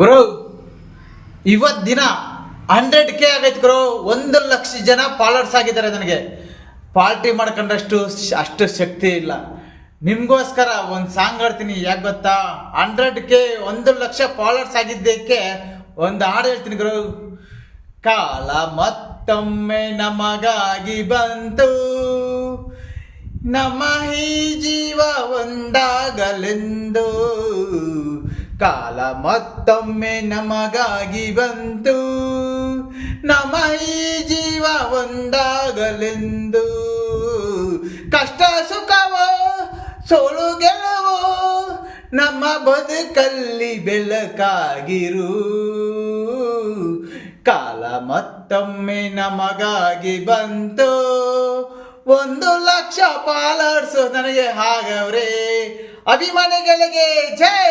ಗುರು, ಇವತ್ ದಿನ 100K ಆಗೈತೆ ಗುರು. 1,00,000 ಜನ ಫಾಲೋವರ್ಸ್ ಆಗಿದ್ದಾರೆ. ನನಗೆ ಪಾರ್ಟಿ ಮಾಡ್ಕೊಂಡಷ್ಟು ಅಷ್ಟು ಶಕ್ತಿ ಇಲ್ಲ. ನಿಮ್ಗೋಸ್ಕರ ಒಂದು ಸಾಂಗ್ ಆಡ್ತೀನಿ. ಯಾಕೆ ಗೊತ್ತಾ? 100K 1,00,000 ಫಾಲೋವರ್ಸ್ ಆಗಿದ್ದಕ್ಕೆ ಒಂದು ಹಾಡು ಹೇಳ್ತೀನಿ ಗುರು. ಕಾಲ ಮತ್ತೊಮ್ಮೆ ನಮಗಾಗಿ ಬಂತು, ನಮ್ಮ ಈ ಜೀವ ಒಂದಾಗಲೆಂದು. ಕಾಲ ಮತ್ತೊಮ್ಮೆ ನಮಗಾಗಿ ಬಂತು, ನಮ್ಮ ಈ ಜೀವ ಒಂದಾಗಲೆಂದು. ಕಷ್ಟ ಸುಖವೋ ಸೋಲು ಗೆಲುವೋ ನಮ್ಮ ಬದುಕಲ್ಲಿ ಬೆಳಕಾಗಿರು. ಕಾಲ ಮತ್ತೊಮ್ಮೆ ನಮಗಾಗಿ ಬಂತು, 1,00,000 ಫಾಲೋವರ್ಸ್ ನನಗೆ ಆಗವ್ರೆ. ಅಭಿಮಾನಿಗಳಿಗೆ ಜೈ.